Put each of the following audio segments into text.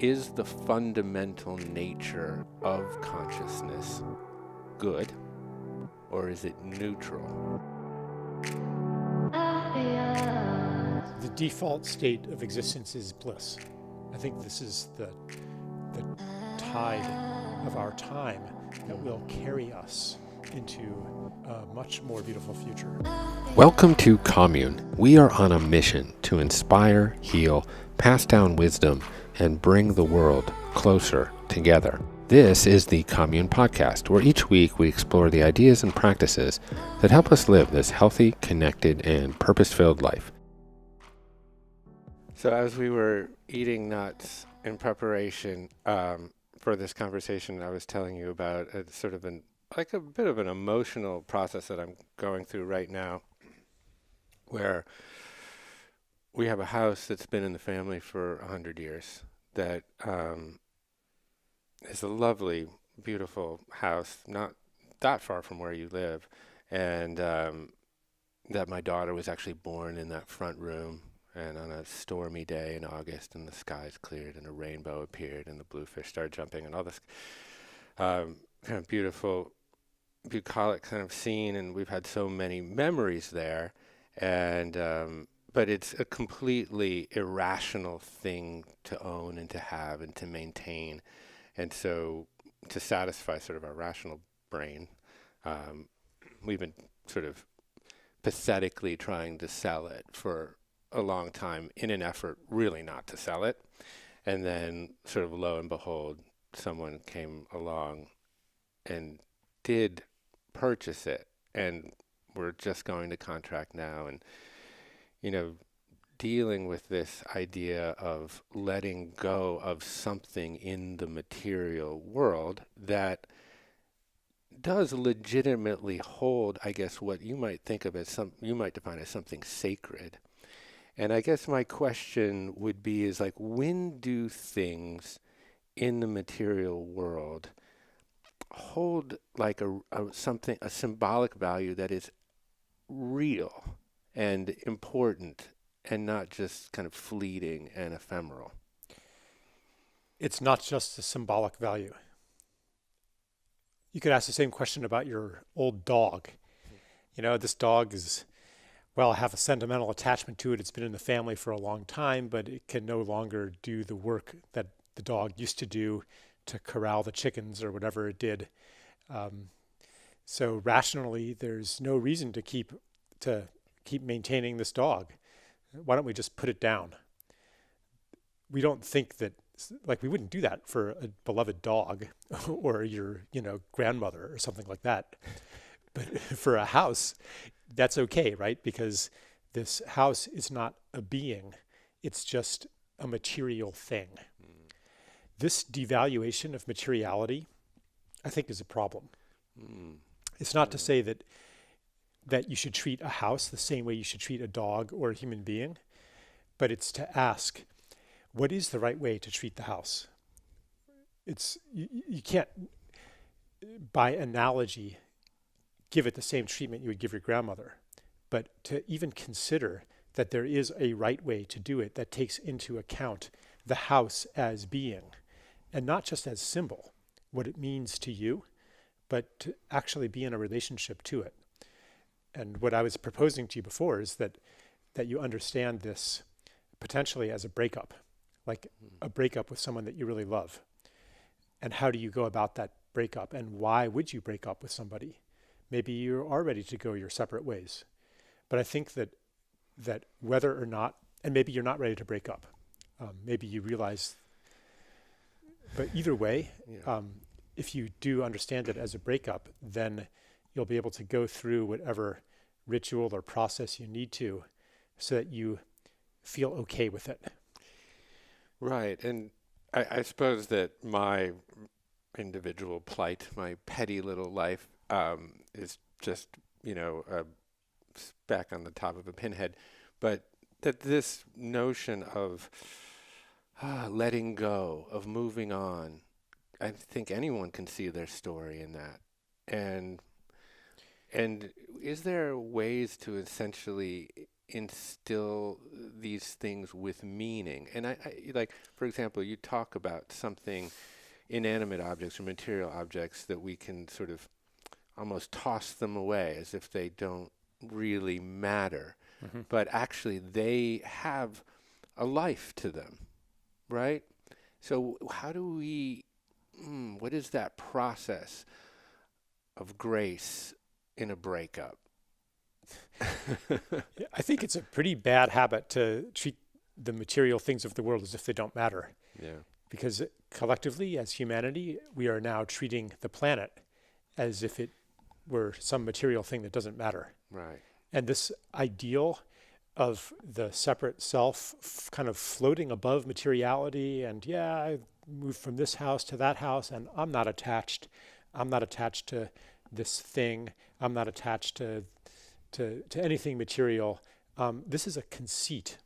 Is the fundamental nature of consciousness good, or is it neutral? The default state of existence is bliss. I think this is the tide of our time that will carry us into a much more beautiful future. Welcome to Commune. We are on a mission to inspire, heal, pass down wisdom, and bring the world closer together. This is the Commune Podcast, where each week we explore the ideas and practices that help us live this healthy, connected, and purpose-filled life. So as we were eating nuts in preparation for this conversation, I was telling you about a bit of an emotional process that I'm going through right now, where we have a house that's been in the family for 100 years that is a lovely, beautiful house, not that far from where you live, and that my daughter was actually born in that front room. And on a stormy day in August, and the skies cleared, and a rainbow appeared, and the bluefish started jumping, and all this kind of beautiful, bucolic kind of scene. And we've had so many memories there, and but it's a completely irrational thing to own and to have and to maintain. And so, to satisfy sort of our rational brain, we've been sort of pathetically trying to sell it for a long time in an effort really not to sell it. And then sort of lo and behold, someone came along and did purchase it, and we're just going to contract now. And dealing with this idea of letting go of something in the material world that does legitimately hold, I guess, what you might think of as you might define as something sacred. And I guess my question would be is like, when do things in the material world hold like a symbolic value that is real and important and not just kind of fleeting and ephemeral? It's not just a symbolic value. You could ask the same question about your old dog. This dog is, well, I have a sentimental attachment to it. It's been in the family for a long time, but it can no longer do the work that the dog used to do to corral the chickens or whatever it did. So rationally, there's no reason to keep maintaining this dog. Why don't we just put it down? We don't think that, like, we wouldn't do that for a beloved dog or your, grandmother or something like that. But for a house, that's okay, right? Because this house is not a being. It's just a material thing. This devaluation of materiality, I think, is a problem. It's not to say that you should treat a house the same way you should treat a dog or a human being, but it's to ask, what is the right way to treat the house? You can't, by analogy, give it the same treatment you would give your grandmother, but to even consider that there is a right way to do it that takes into account the house as being, and not just as symbol, what it means to you, but to actually be in a relationship to it. And what I was proposing to you before is that you understand this potentially as a breakup, like a breakup with someone that you really love. And how do you go about that breakup, and why would you break up with somebody? Maybe you are ready to go your separate ways. But I think that whether or not, and maybe you're not ready to break up. Maybe you realize, but either way, if you do understand it as a breakup, then you'll be able to go through whatever ritual or process you need to so that you feel okay with it. Right. And I suppose that my individual plight, my petty little life, is just, a speck on the top of a pinhead. But that this notion of letting go, of moving on, I think anyone can see their story in that. And is there ways to essentially instill these things with meaning. And I like, for example, you talk about something, inanimate objects or material objects, that we can sort of almost toss them away as if they don't really matter. Hmm. But actually, they have a life to them, right? So, how do we, what is that process of grace in a breakup? I think it's a pretty bad habit to treat the material things of the world as if they don't matter. Yeah, Because collectively, as humanity, we are now treating the planet as if it were some material thing that doesn't matter. right. And this ideal of the separate self kind of floating above materiality, and yeah, I moved from this house to that house, and I'm not attached. I'm not attached to this thing. I'm not attached to anything material. This is a conceit.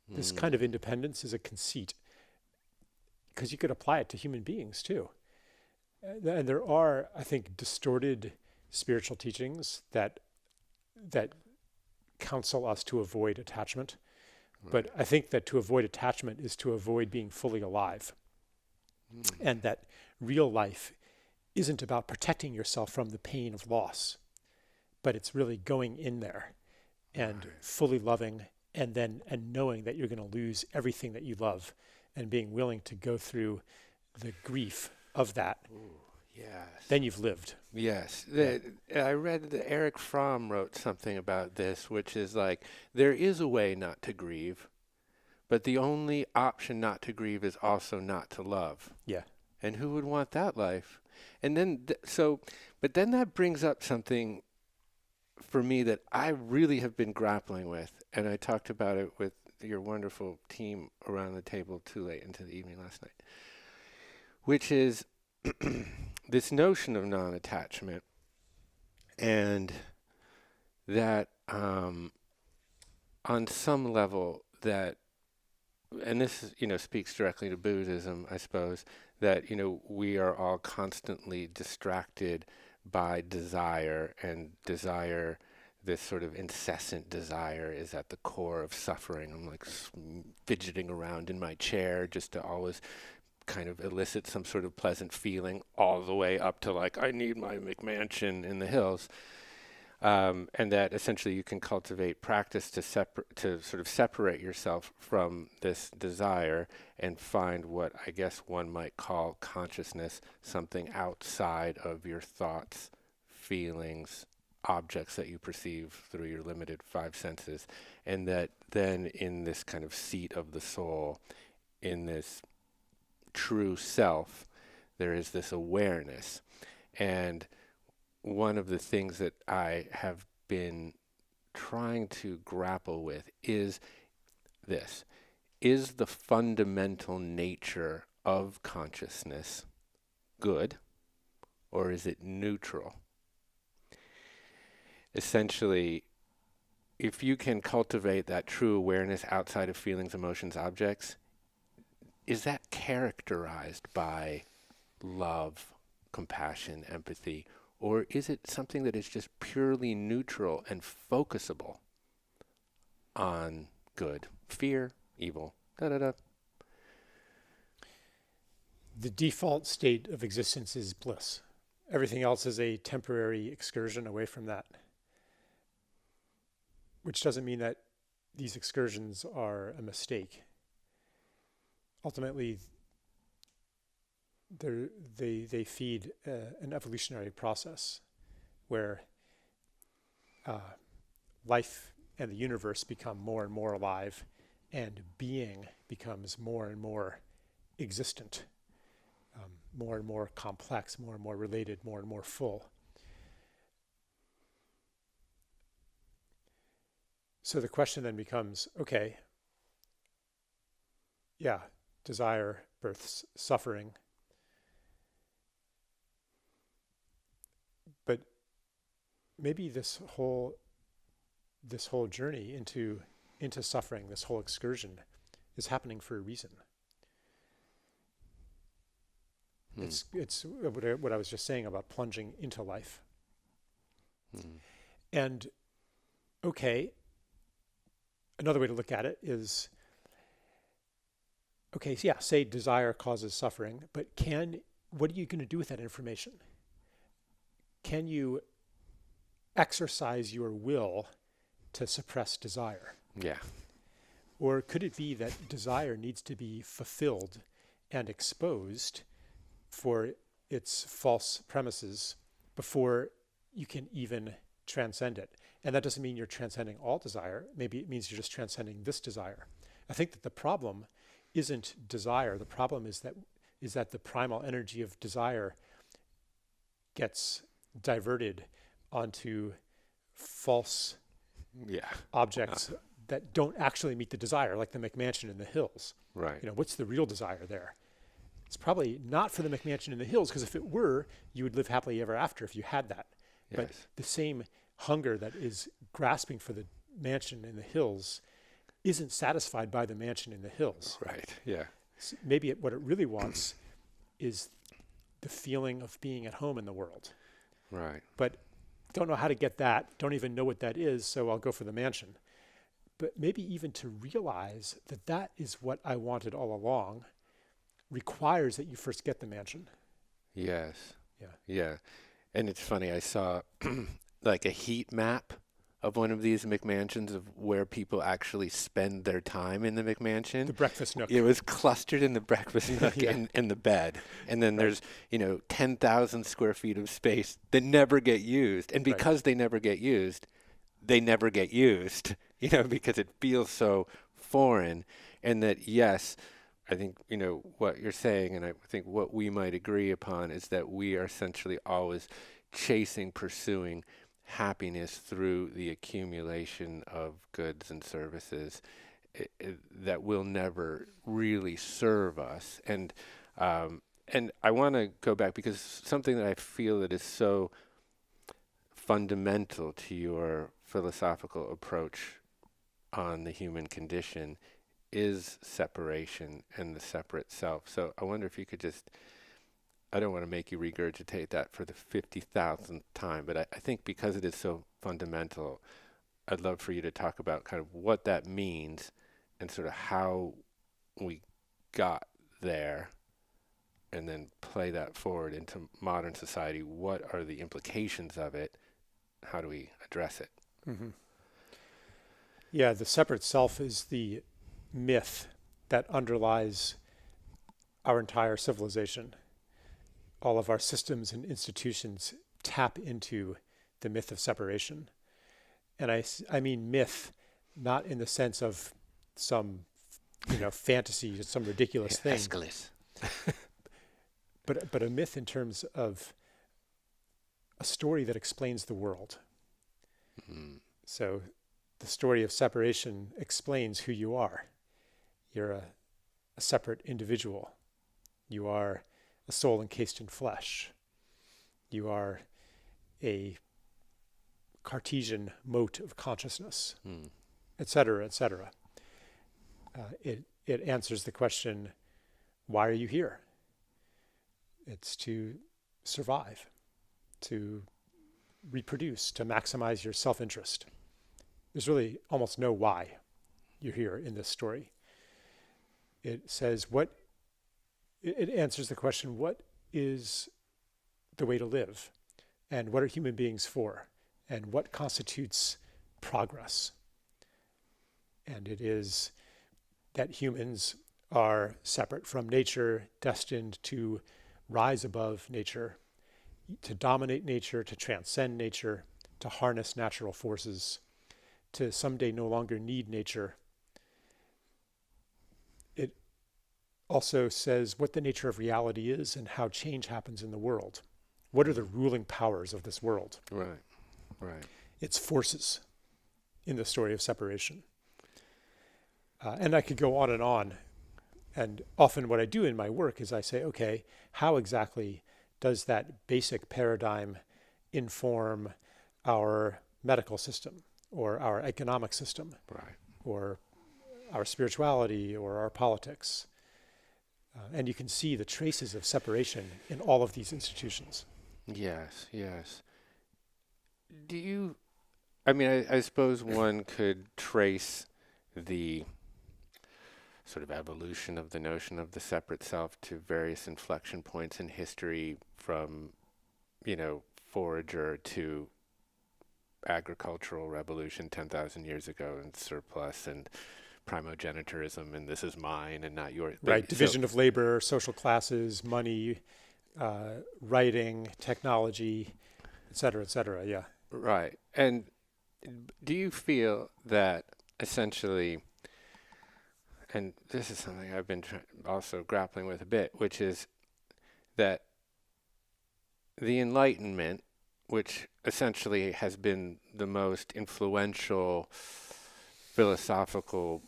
This kind of independence is a conceit, because you could apply it to human beings too. And there are, I think, distorted spiritual teachings that counsel us to avoid attachment. But I think that to avoid attachment is to avoid being fully alive. And that real life isn't about protecting yourself from the pain of loss, but it's really going in there and fully loving, and knowing that you're going to lose everything that you love, and being willing to go through the grief of that. Ooh, yes. Then you've lived. Yes. I read that Eric Fromm wrote something about this, which is like, there is a way not to grieve, but the only option not to grieve is also not to love. Yeah. And who would want that life? And then, but then that brings up something for me that I really have been grappling with, and I talked about it with your wonderful team around the table too late into the evening last night, which is this notion of non-attachment, and that on some level that, and this is, speaks directly to Buddhism, I suppose, that, we are all constantly distracted by desire, and desire, this sort of incessant desire, is at the core of suffering. I'm like fidgeting around in my chair just to always kind of elicit some sort of pleasant feeling, all the way up to like, I need my McMansion in the hills. And that essentially you can cultivate practice to sort of separate yourself from this desire and find what I guess one might call consciousness, something outside of your thoughts, feelings, objects that you perceive through your limited five senses. And that then in this kind of seat of the soul, in this true self, there is this awareness. And one of the things that I have been trying to grapple with is this. Is the fundamental nature of consciousness good, or is it neutral? Essentially, if you can cultivate that true awareness outside of feelings, emotions, objects, is that characterized by love, compassion, empathy, or is it something that is just purely neutral and focusable on good, fear, evil, da-da-da? The default state of existence is bliss. Everything else is a temporary excursion away from that. Which doesn't mean that these excursions are a mistake. Ultimately, they feed an evolutionary process where life and the universe become more and more alive, and being becomes more and more existent, more and more complex, more and more related, more and more full. So the question then becomes, okay, yeah, desire births suffering, but maybe this whole journey into suffering, this whole excursion, is happening for a reason. It's what I was just saying about plunging into life. And okay, Another way to look at it is, okay, so yeah, say desire causes suffering, but what are you going to do with that information? Can you exercise your will to suppress desire? Yeah. Or could it be that desire needs to be fulfilled and exposed for its false premises before you can even transcend it? And that doesn't mean you're transcending all desire. Maybe it means you're just transcending this desire. I think that the problem isn't desire. The problem is that the primal energy of desire gets diverted onto false Yeah. objects that don't actually meet the desire, like the McMansion in the hills. Right. What's the real desire there? It's probably not for the McMansion in the hills, because if it were, you would live happily ever after if you had that. Yes. But the same hunger that is grasping for the mansion in the hills isn't satisfied by the mansion in the hills. Right. Yeah. Maybe what it really wants is the feeling of being at home in the world. Right. But don't know how to get that, don't even know what that is, so I'll go for the mansion. But maybe even to realize that that is what I wanted all along requires that you first get the mansion. Yes. Yeah. Yeah. And it's funny, I saw like a heat map of one of these McMansions of where people actually spend their time in the McMansion. The breakfast nook. It was clustered in the breakfast nook Yeah. in the bed. And then there's, 10,000 square feet of space that never get used. And because they never get used, because it feels so foreign. And that, yes, I think, what you're saying, and I think what we might agree upon is that we are essentially always pursuing happiness through the accumulation of goods and services that will never really serve us. And I want to go back because something that I feel that is so fundamental to your philosophical approach on the human condition is separation and the separate self. So I wonder if you could just, I don't want to make you regurgitate that for the 50,000th time, but I think because it is so fundamental, I'd love for you to talk about kind of what that means and sort of how we got there, and then play that forward into modern society. What are the implications of it? How do we address it? Mm-hmm. Yeah, the separate self is the myth that underlies our entire civilization. All of our systems and institutions tap into the myth of separation. And I mean myth, not in the sense of some, fantasy, some ridiculous thing. Aeschylus. But a myth in terms of a story that explains the world. Mm. So the story of separation explains who you are. You're a separate individual. You are a soul encased in flesh. You are a Cartesian mote of consciousness, et cetera, et cetera. It answers the question, why are you here? It's to survive, to reproduce, to maximize your self-interest. There's really almost no why you're here in this story. It says it answers the question, what is the way to live? And what are human beings for? And what constitutes progress? And it is that humans are separate from nature, destined to rise above nature, to dominate nature, to transcend nature, to harness natural forces, to someday no longer need nature. It also says what the nature of reality is and how change happens in the world. What are the ruling powers of this world? Right. It's forces in the story of separation. And I could go on. And often what I do in my work is I say, okay, how exactly does that basic paradigm inform our medical system or our economic system, Right. or our spirituality or our politics? And you can see the traces of separation in all of these institutions. Yes. I suppose one could trace the sort of evolution of the notion of the separate self to various inflection points in history, from, forager to agricultural revolution 10,000 years ago, and surplus and primogenitorism, and this is mine and not yours. Right. Division of labor, social classes, money, writing, technology, et cetera, et cetera. Yeah. Right. And do you feel that essentially, and this is something I've been also grappling with a bit, which is that the Enlightenment, which essentially has been the most influential philosophical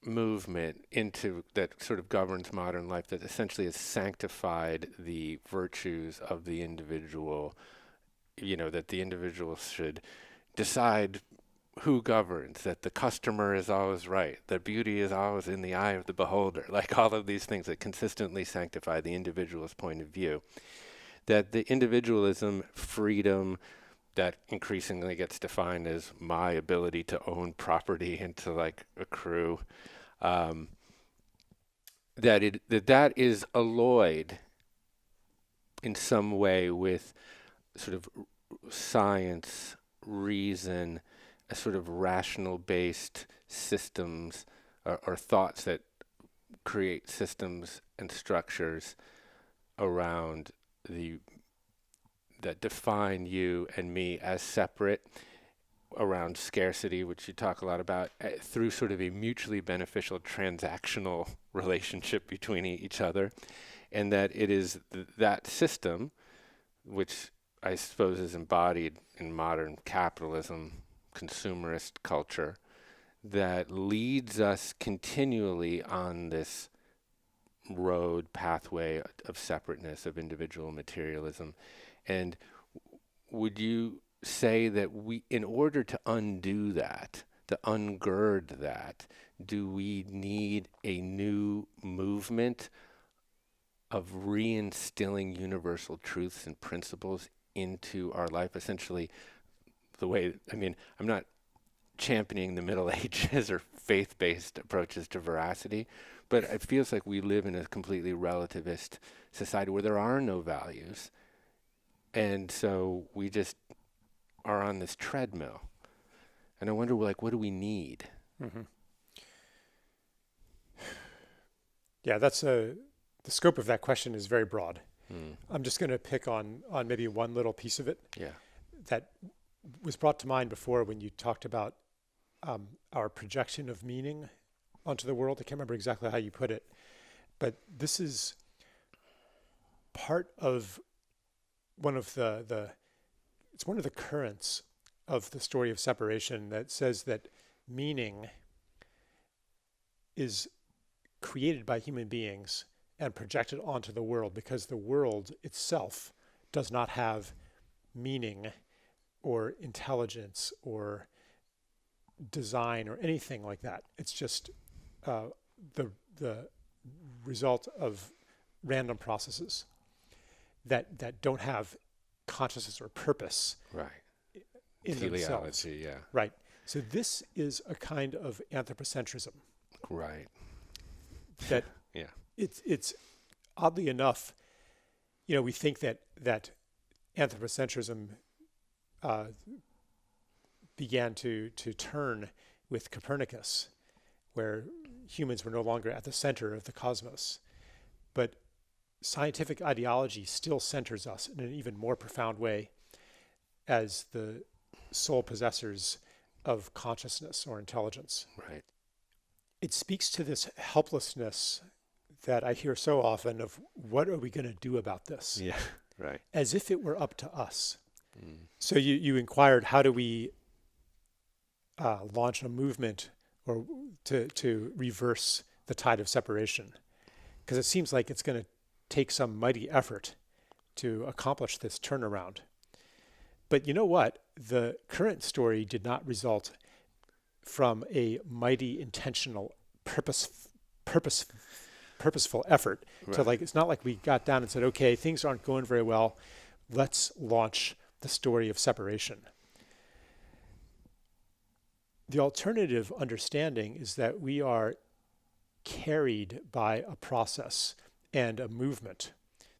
movement into that sort of governs modern life, that essentially has sanctified the virtues of the individual, that the individual should decide who governs, that the customer is always right, that beauty is always in the eye of the beholder, like all of these things that consistently sanctify the individual's point of view, that the individualism, freedom, that increasingly gets defined as my ability to own property and to like accrue, that is alloyed in some way with sort of science, reason, a sort of rational based systems or thoughts that create systems and structures around that define you and me as separate, around scarcity, which you talk a lot about, through sort of a mutually beneficial transactional relationship between each other, and that it is that system, which I suppose is embodied in modern capitalism, consumerist culture, that leads us continually on this pathway of separateness, of individual materialism. And would you say that in order to undo that, to ungird that, do we need a new movement of reinstilling universal truths and principles into our life? Essentially, I'm not championing the Middle Ages or faith-based approaches to veracity, but it feels like we live in a completely relativist society where there are no values. And so we just are on this treadmill. And I wonder, what do we need? Mm-hmm. Yeah, the scope of that question is very broad. I'm just going to pick on maybe one little piece of it. Yeah. That was brought to mind before when you talked about our projection of meaning onto the world. I can't remember exactly how you put it, but this is part of one of it's one of the currents of the story of separation that says that meaning is created by human beings and projected onto the world because the world itself does not have meaning or intelligence or design or anything like that. It's just the result of random processes that don't have consciousness or purpose. Right. In themselves. Teleology, yeah. Right. So this is a kind of anthropocentrism. Right. That yeah. It's oddly enough, we think that anthropocentrism began to turn with Copernicus, where humans were no longer at the center of the cosmos. But scientific ideology still centers us in an even more profound way as the sole possessors of consciousness or intelligence. Right. It speaks to this helplessness that I hear so often of what are we going to do about this? Yeah, right. As if it were up to us. So you inquired, how do we launch a movement or to reverse the tide of separation? Because it seems like it's going to take some mighty effort to accomplish this turnaround. But you know what? The current story did not result from a mighty, intentional, purposeful effort. Right. So it's not like we got down and said, okay, things aren't going very well. Let's launch the story of separation. The alternative understanding is that we are carried by a process and a movement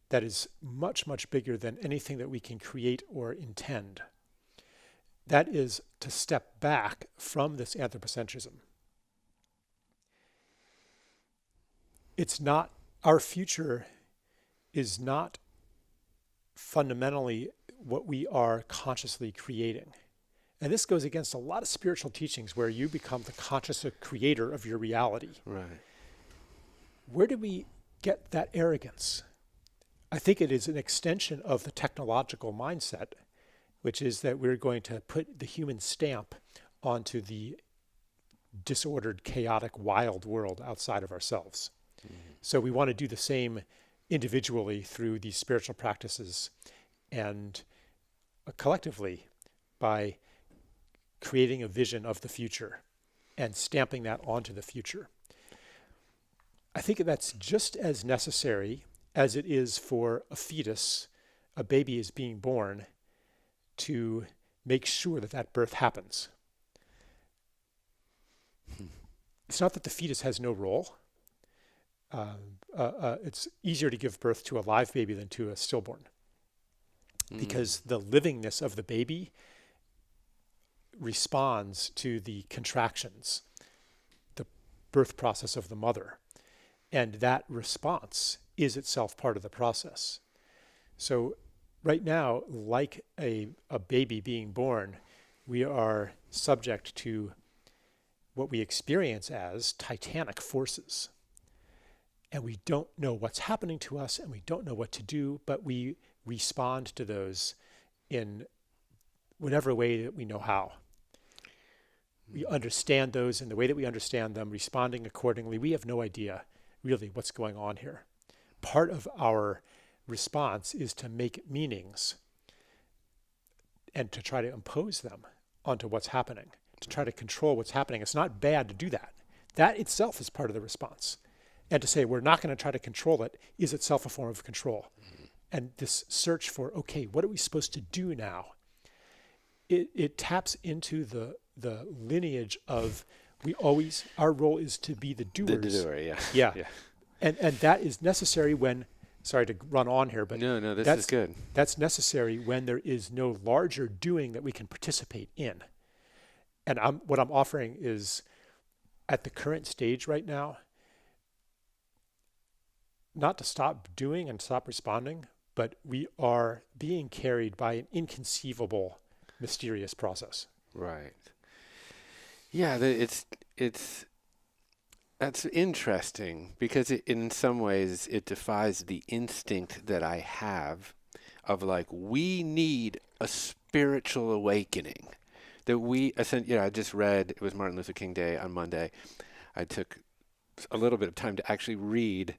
that is much, much bigger than anything that we can create or intend. That is to step back from this anthropocentrism. It's not, our future is not fundamentally what we are consciously creating. And this goes against a lot of spiritual teachings where you become the conscious creator of your reality. Right. Where do we get that arrogance? I think it is an extension of the technological mindset, which is that we're going to put the human stamp onto the disordered, chaotic, wild world outside of ourselves. Mm-hmm. So we want to do the same individually through these spiritual practices and collectively by creating a vision of the future and stamping that onto the future. I think that's just as necessary as it is for a fetus, a baby is being born, to make sure that that birth happens. It's not that the fetus has no role. It's easier to give birth to a live baby than to a stillborn because the livingness of the baby responds to the contractions, the birth process of the mother. And that response is itself part of the process. So right now, like a baby being born, we are subject to what we experience as titanic forces. And we don't know what's happening to us and we don't know what to do, but we respond to those in whatever way that we know how. We understand those in the way that we understand them, responding accordingly. We have no idea really what's going on here. Part of our response is to make meanings and to try to impose them onto what's happening, to try to control what's happening. It's not bad to do that. That itself is part of the response. And to say we're not going to try to control it is itself a form of control. And this search for, okay, what are we supposed to do now? It taps into the lineage of our role is to be the doers. The doer, yeah. Yeah. And that is necessary when, sorry to run on here, but no, this is good. That's necessary when there is no larger doing that we can participate in. And what I'm offering is, at the current stage right now, not to stop doing and stop responding, but we are being carried by an inconceivable, mysterious process. Right. Yeah, that's interesting because in some ways it defies the instinct that I have of like, we need a spiritual awakening. That I just read, it was Martin Luther King Day on Monday. I took a little bit of time to actually read,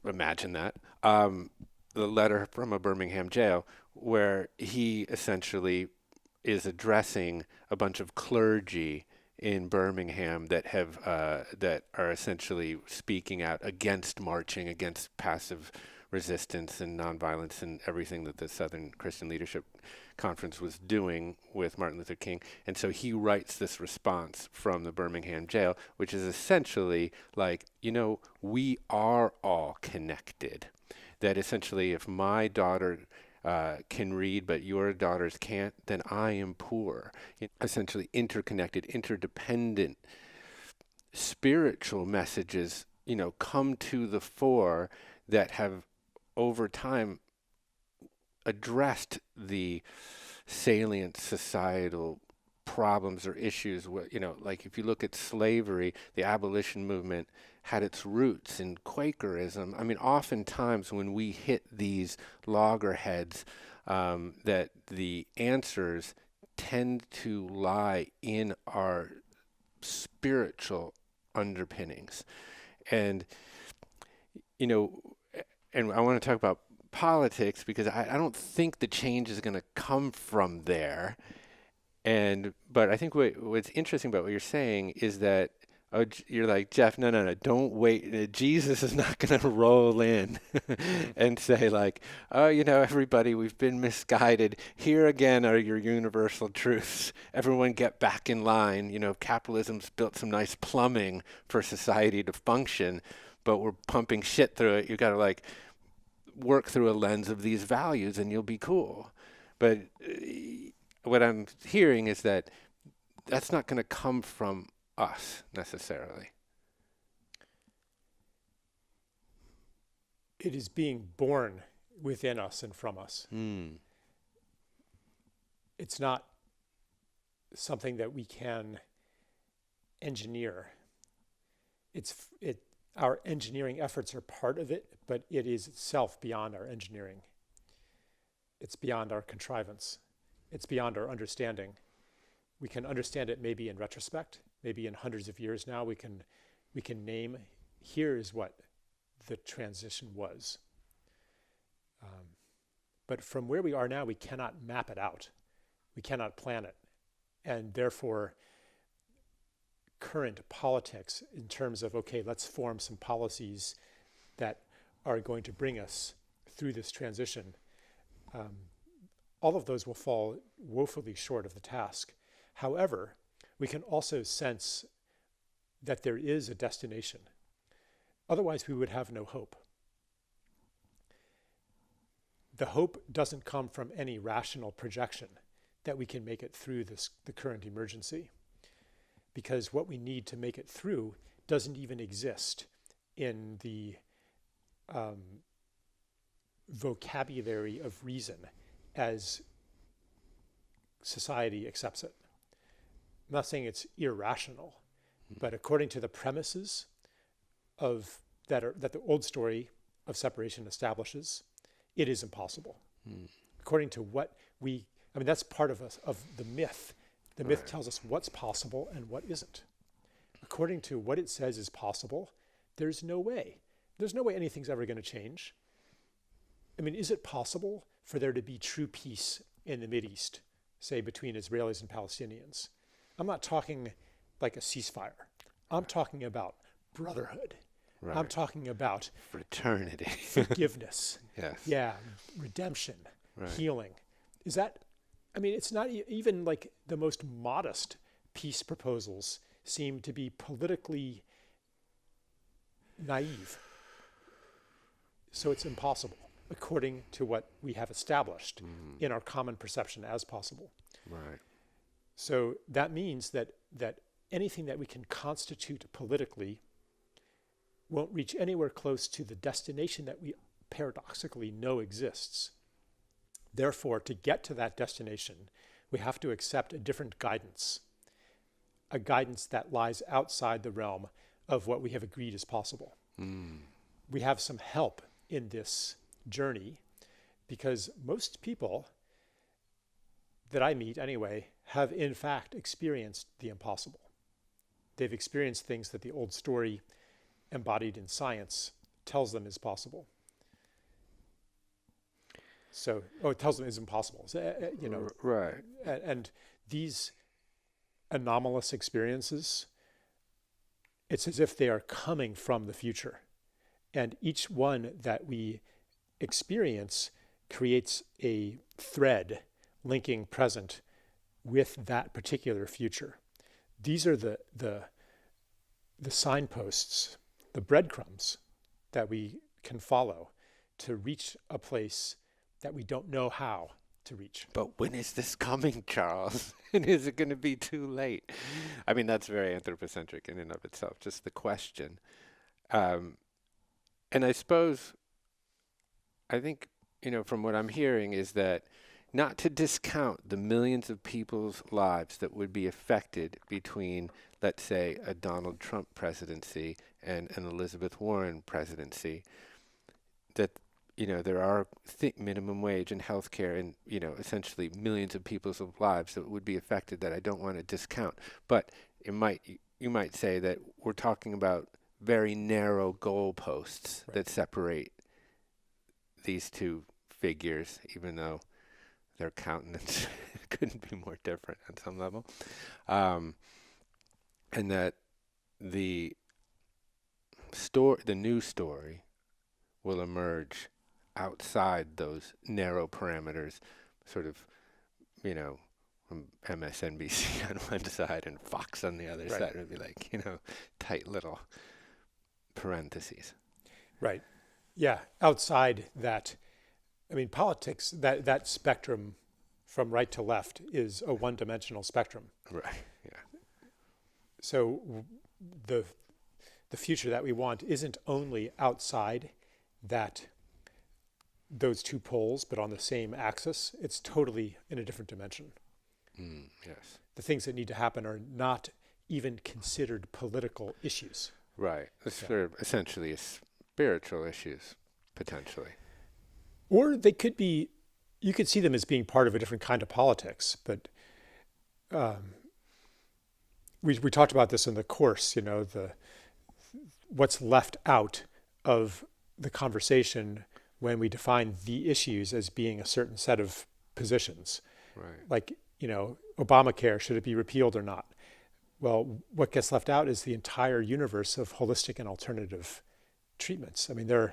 imagine that, the letter from a Birmingham jail where he essentially is addressing a bunch of clergy in Birmingham that are essentially speaking out against marching, against passive resistance and nonviolence and everything that the Southern Christian Leadership Conference was doing with Martin Luther King. And so he writes this response from the Birmingham jail, which is essentially like, we are all connected. That essentially if my daughter can read, but your daughters can't, then I am poor. Essentially interconnected, interdependent spiritual messages, come to the fore that have over time addressed the salient societal problems or issues where, like if you look at slavery, the abolition movement had its roots in Quakerism. I mean, oftentimes when we hit these loggerheads, that the answers tend to lie in our spiritual underpinnings. And, and I want to talk about politics because I don't think the change is going to come from there. But I think what's interesting about what you're saying is that Oh, you're like, Jeff, no, no, no, don't wait. Jesus is not going to roll in and say, like, oh, everybody, we've been misguided. Here again are your universal truths. Everyone get back in line. Capitalism's built some nice plumbing for society to function, but we're pumping shit through it. You got to, like, work through a lens of these values and you'll be cool. But what I'm hearing is that that's not going to come from us necessarily. It is being born within us and from us. Mm. It's not something that we can engineer. Our engineering efforts are part of it, but it is itself beyond our engineering. It's beyond our contrivance. It's beyond our understanding. We can understand it maybe in retrospect, maybe in hundreds of years now we can name, here is what the transition was. But from where we are now, we cannot map it out. We cannot plan it. And therefore, current politics in terms of, okay, let's form some policies that are going to bring us through this transition, all of those will fall woefully short of the task. However, we can also sense that there is a destination. Otherwise, we would have no hope. The hope doesn't come from any rational projection that we can make it through the current emergency, because what we need to make it through doesn't even exist in the vocabulary of reason as society accepts it. I'm not saying it's irrational, but according to the premises that the old story of separation establishes, it is impossible. According to that's part of the myth. The myth tells us what's possible and what isn't. According to what it says is possible, there's no way. There's no way anything's ever going to change. Is it possible for there to be true peace in the Mideast, say between Israelis and Palestinians? I'm not talking like a ceasefire. I'm talking about brotherhood. Right. I'm talking about fraternity, forgiveness. Yes. Yeah, redemption, Right. healing. Is that? It's not even like the most modest peace proposals seem to be politically naive. So it's impossible, according to what we have established in our common perception as possible. Right. So that means that anything that we can constitute politically won't reach anywhere close to the destination that we paradoxically know exists. Therefore, to get to that destination, we have to accept a different guidance, a guidance that lies outside the realm of what we have agreed is possible. We have some help in this journey because most people that I meet anyway have in fact experienced the impossible. They've experienced things that the old story embodied in science tells them is possible. So, it tells them is impossible. So, Right. And these anomalous experiences, it's as if they are coming from the future. And each one that we experience creates a thread linking present with that particular future. These are the signposts, the breadcrumbs that we can follow to reach a place that we don't know how to reach. But when is this coming, Charles? And is it going to be too late? That's very anthropocentric in and of itself, just the question. And I suppose, I think, from what I'm hearing is that not to discount the millions of people's lives that would be affected between, let's say, a Donald Trump presidency and an Elizabeth Warren presidency, that there are minimum wage and healthcare and, essentially millions of people's lives that would be affected that I don't want to discount. But you might say that we're talking about very narrow goalposts that separate these two figures, even though their countenance couldn't be more different at some level. And that the the new story will emerge outside those narrow parameters, sort of, you know, from MSNBC on one side and Fox on the other Right. side. It would be like, tight little parentheses. Right. Yeah. Outside that, I mean, politics, that spectrum from right to left is a one-dimensional spectrum. Right. Yeah. So the the future that we want isn't only outside that those two poles, but on the same axis. It's totally in a different dimension. Yes. The things that need to happen are not even considered political issues. Right. It's Yeah. sort of essentially spiritual issues, potentially. Or they could be, you could see them as being part of a different kind of politics. But we talked about this in the course, what's left out of the conversation when we define the issues as being a certain set of positions. Right. Like, Obamacare, should it be repealed or not? Well, what gets left out is the entire universe of holistic and alternative treatments. I mean,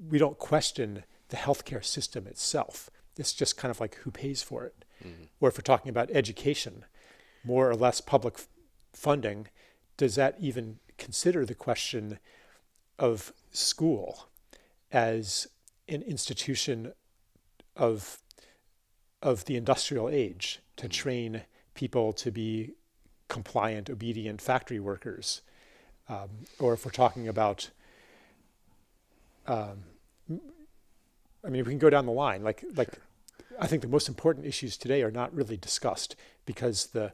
we don't question the healthcare system itself. It's just kind of like who pays for it. Mm-hmm. Or if we're talking about education, more or less public funding, does that even consider the question of school as an institution of the industrial age to train people to be compliant, obedient factory workers? Or if we're talking about, we can go down the line. Like I think the most important issues today are not really discussed because the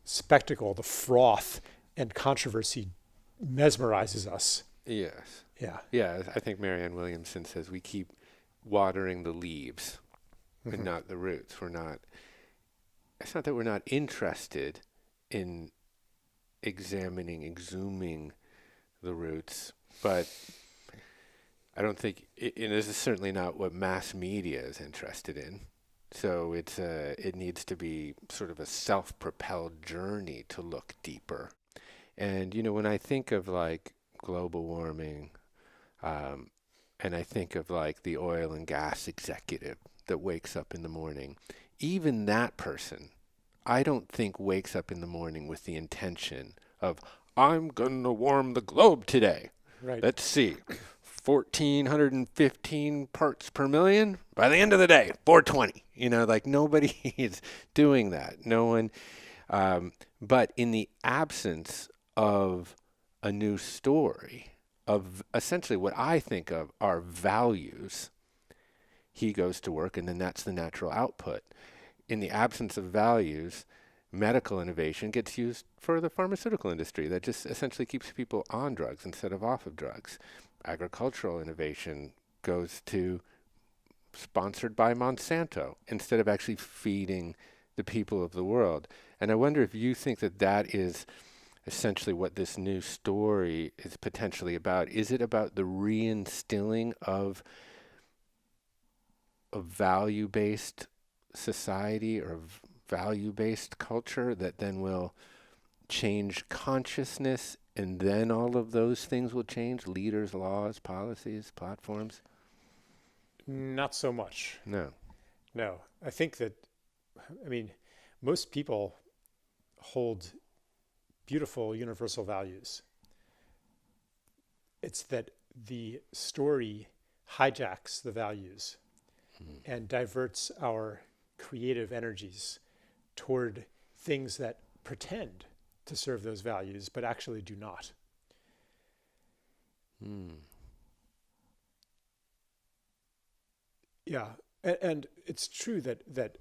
spectacle, the froth, and controversy mesmerizes us. Yes. Yeah. Yeah, I think Marianne Williamson says we keep watering the leaves Mm-hmm. and not the roots. It's not that we're not interested in exhuming the roots, but I don't think, and this is certainly not what mass media is interested in. So it needs to be sort of a self-propelled journey to look deeper. And, when I think of like global warming, and I think of like the oil and gas executive that wakes up in the morning, even that person, I don't think wakes up in the morning with the intention of, I'm going to warm the globe today. Right. Let's see, 1,415 parts per million. By the end of the day, 420. Like nobody is doing that. No one. But in the absence of a new story, of essentially what I think of are values, he goes to work, and then that's the natural output. In the absence of values, medical innovation gets used for the pharmaceutical industry that just essentially keeps people on drugs instead of off of drugs. Agricultural innovation goes to sponsored by Monsanto instead of actually feeding the people of the world. And I wonder if you think that is essentially what this new story is potentially about. Is it about the reinstilling of a value-based society or value-based culture that then will change consciousness, and then all of those things will change? Leaders, laws, policies, platforms? Not so much. No. I think that, most people hold beautiful universal values. It's that the story hijacks the values and diverts our creative energies toward things that pretend to serve those values, but actually do not. Yeah, and it's true that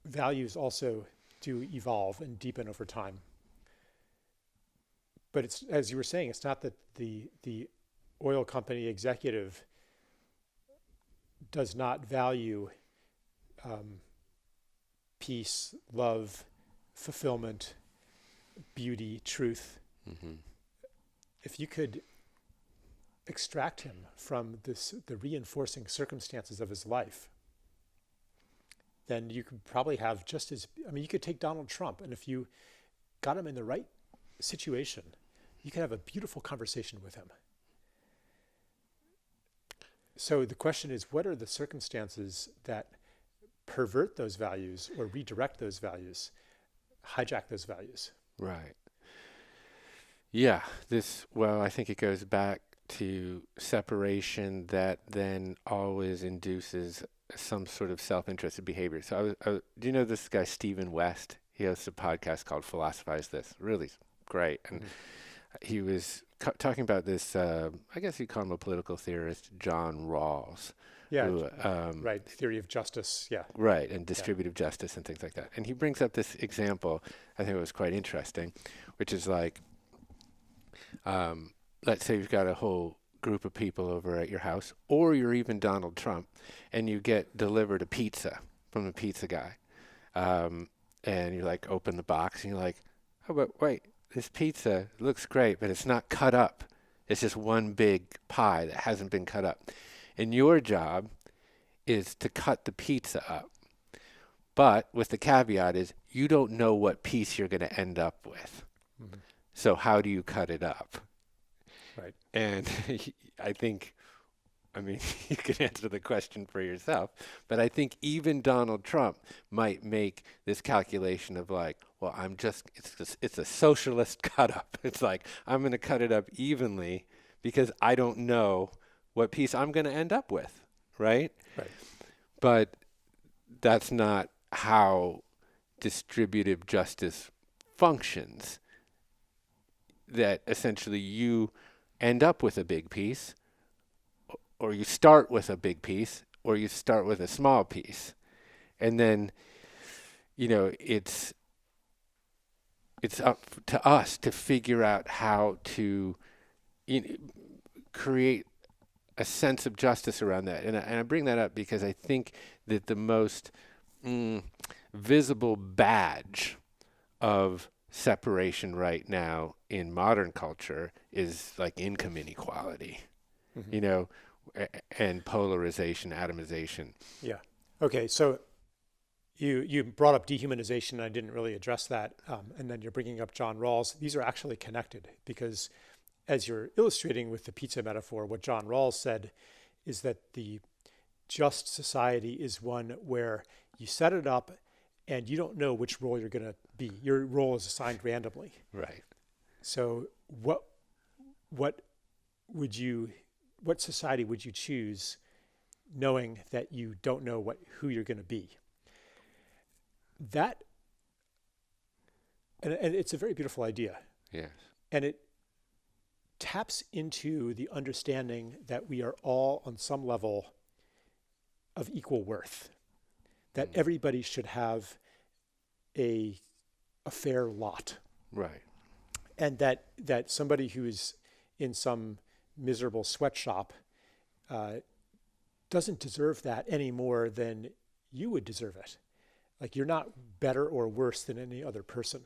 values also do evolve and deepen over time. But it's, as you were saying, it's not that the oil company executive does not value peace, love, fulfillment, beauty, truth. Mm-hmm. If you could extract him from the reinforcing circumstances of his life, then you could probably have you could take Donald Trump, and if you got him in the right situation, you can have a beautiful conversation with him. So the question is, what are the circumstances that pervert those values or redirect those values, hijack those values? Right. Yeah. Well, I think it goes back to separation that then always induces some sort of self-interested behavior. So do you know this guy, Stephen West? He hosts a podcast called Philosophize This. Really great. And he was talking about this, I guess you'd call him a political theorist, John Rawls. Yeah, who, right. Theory of justice. Yeah. Right, and distributive justice and things like that. And he brings up this example, I think it was quite interesting, which is like, let's say you've got a whole group of people over at your house, or you're even Donald Trump, and you get delivered a pizza from a pizza guy. And you like open the box and you're like, oh, but wait, this pizza looks great, but it's not cut up. It's just one big pie that hasn't been cut up. And your job is to cut the pizza up. But with the caveat is you don't know what piece you're going to end up with. Mm-hmm. So how do you cut it up? Right. And I mean, you can answer the question for yourself, but I think even Donald Trump might make this calculation of like, well, it's a socialist cut up. It's like, I'm going to cut it up evenly because I don't know what piece I'm going to end up with, right? Right. But that's not how distributive justice functions. That essentially you end up with a big piece, or you start with a big piece, or you start with a small piece. And then, it's up to us to figure out how to create a sense of justice around that. And I bring that up because I think that the most visible badge of separation right now in modern culture is like income inequality, and polarization, atomization. Yeah. Okay. So you brought up dehumanization. I didn't really address that. And then you're bringing up John Rawls. These are actually connected because as you're illustrating with the pizza metaphor, what John Rawls said is that the just society is one where you set it up and you don't know which role you're going to be. Your role is assigned randomly. Right. So what society would you choose knowing that you don't know who you're going to be? That, and it's a very beautiful idea. Yes. And it taps into the understanding that we are all on some level of equal worth, that everybody should have a fair lot. Right. And that somebody who's in some miserable sweatshop doesn't deserve that any more than you would deserve it. Like you're not better or worse than any other person.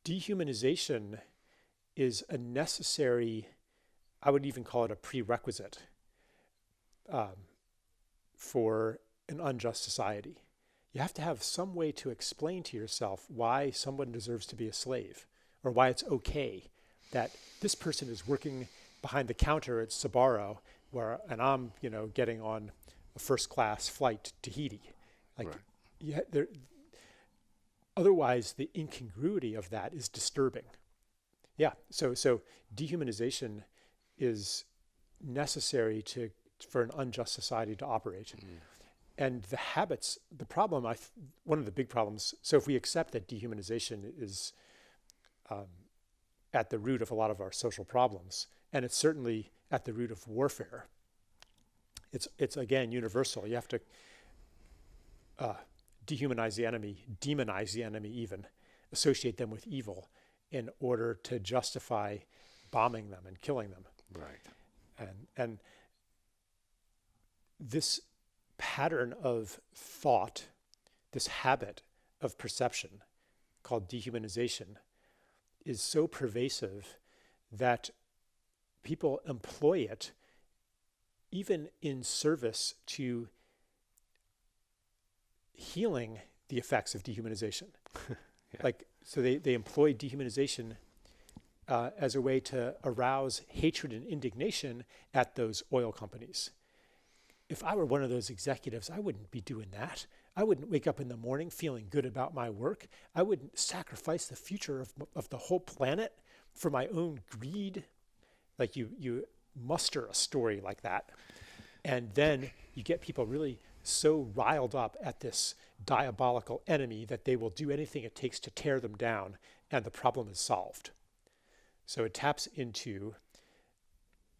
Dehumanization is a necessary, I would even call it a prerequisite for an unjust society. You have to have some way to explain to yourself why someone deserves to be a slave, or why it's okay that this person is working behind the counter at Sbarro, and I'm, getting on a first-class flight to Tahiti. Like, right. Otherwise, the incongruity of that is disturbing. Yeah. So dehumanization is necessary for an unjust society to operate. And the habits, one of the big problems, so if we accept that dehumanization is at the root of a lot of our social problems, and it's certainly at the root of warfare, it's again universal. You have to dehumanize the enemy, demonize the enemy even, associate them with evil in order to justify bombing them and killing them. Right. And this pattern of thought, this habit of perception called dehumanization, is so pervasive that people employ it even in service to healing the effects of dehumanization. Yeah. Like So they employ dehumanization as a way to arouse hatred and indignation at those oil companies. If I were one of those executives, I wouldn't be doing that. I wouldn't wake up in the morning feeling good about my work. I wouldn't sacrifice the future of the whole planet for my own greed. Like you muster a story like that, and then you get people really so riled up at this diabolical enemy that they will do anything it takes to tear them down, and the problem is solved. So it taps into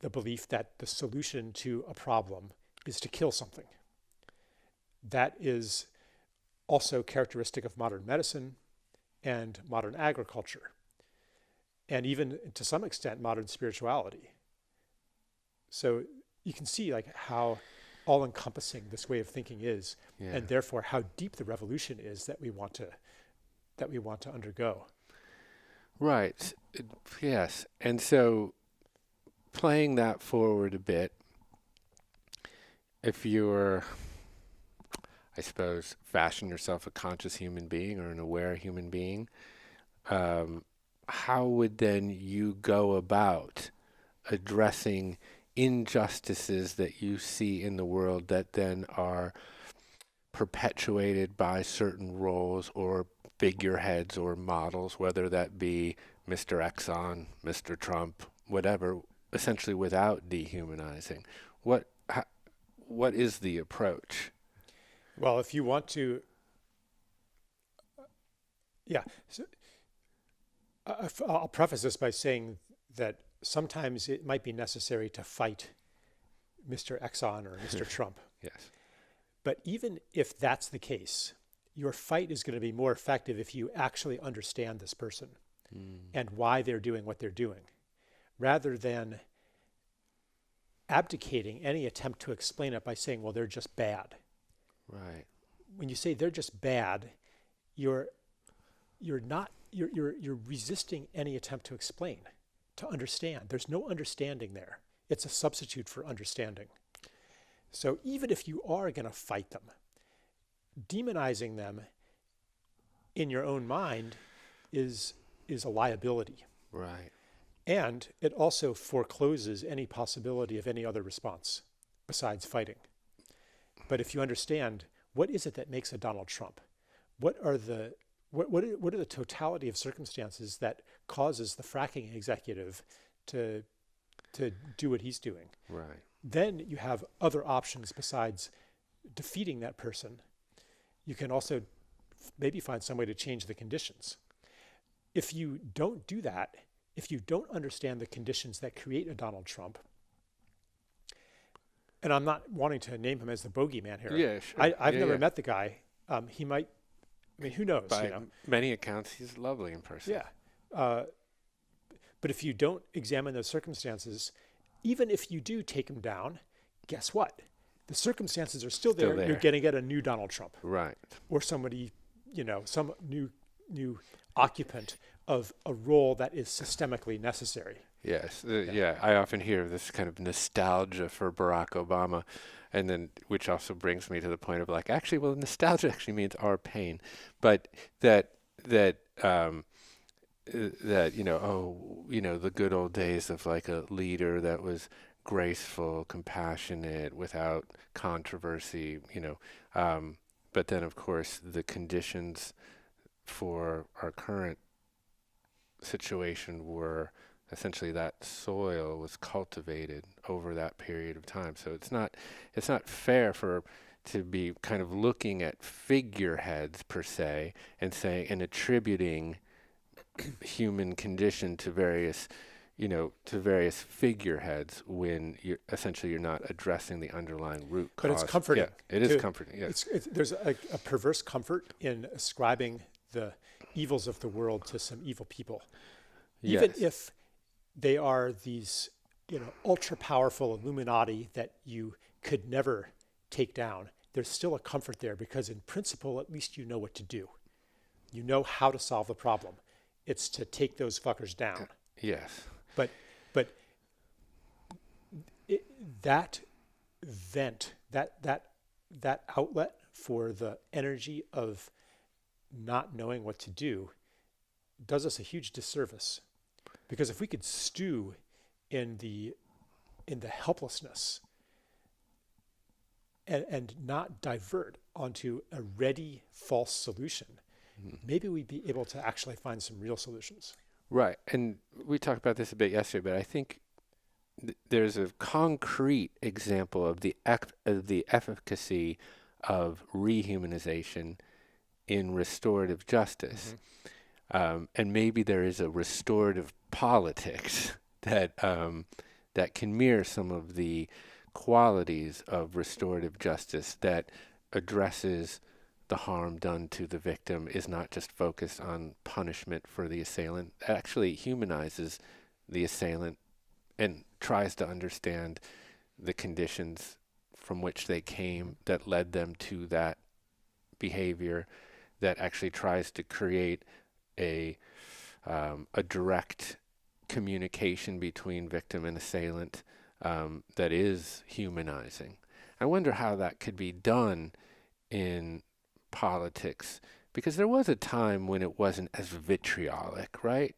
the belief that the solution to a problem is to kill something. That is also characteristic of modern medicine and modern agriculture, and even to some extent modern spirituality. So you can see like how all-encompassing this way of thinking is, and therefore how deep the revolution is that we want to undergo. Right. Yes. And so playing that forward a bit, if you're, I suppose, fashion yourself a conscious human being or an aware human being, how would then you go about addressing injustices that you see in the world that then are perpetuated by certain roles or figureheads or models, whether that be Mr. Exxon, Mr. Trump, whatever, essentially without dehumanizing? What is the approach? Well, if you want to, so I'll preface this by saying that sometimes it might be necessary to fight Mr. Exxon or Mr. Trump. Yes. But even if that's the case, your fight is going to be more effective if you actually understand this person and why they're doing what they're doing, rather than abdicating any attempt to explain it by saying, well, they're just bad. Right. When you say they're just bad, you're resisting any attempt to explain, to understand. There's no understanding there. It's a substitute for understanding. So even if you are going to fight them, demonizing them in your own mind is a liability. Right. And it also forecloses any possibility of any other response besides fighting. But if you understand, what is it that makes a Donald Trump? What are the totality of circumstances that causes the fracking executive to do what he's doing? Right. Then you have other options besides defeating that person. You can also maybe find some way to change the conditions. If you don't do that, if you don't understand the conditions that create a Donald Trump, and I'm not wanting to name him as the bogeyman here. Yeah, sure. I've never met the guy. He might, I mean, who knows? By many accounts, he's lovely in person. Yeah. But if you don't examine those circumstances, even if you do take him down, guess what? The circumstances are still there. You're going to get a new Donald Trump. Right. Or somebody, some new occupant of a role that is systemically necessary. Yes. I often hear this kind of nostalgia for Barack Obama, and then which also brings me to the point of like, actually, well, nostalgia actually means our pain, but that the good old days of like a leader that was graceful, compassionate, without controversy, but then of course the conditions for our current situation were essentially that soil was cultivated over that period of time. So it's not fair to be kind of looking at figureheads per se and saying and attributing human condition to various figureheads when you're not addressing the underlying root cause. But it's comforting. Yeah, it is comforting. Yes. There's a perverse comfort in ascribing the evils of the world to some evil people, even if they are these, ultra powerful Illuminati that you could never take down. There's still a comfort there because in principle, at least you know what to do. You know how to solve the problem. It's to take those fuckers down. Yes. But that vent, that outlet for the energy of not knowing what to do does us a huge disservice, because if we could stew in the helplessness and not divert onto a ready false solution, maybe we'd be able to actually find some real solutions. Right. And we talked about this a bit yesterday, but I think there's a concrete example of the efficacy of rehumanization in restorative justice. And maybe there is a restorative politics that can mirror some of the qualities of restorative justice, that addresses the harm done to the victim, is not just focused on punishment for the assailant, actually humanizes the assailant and tries to understand the conditions from which they came that led them to that behavior, that actually tries to create a direct communication between victim and assailant that is humanizing. I wonder how that could be done in politics, because there was a time when it wasn't as vitriolic, right?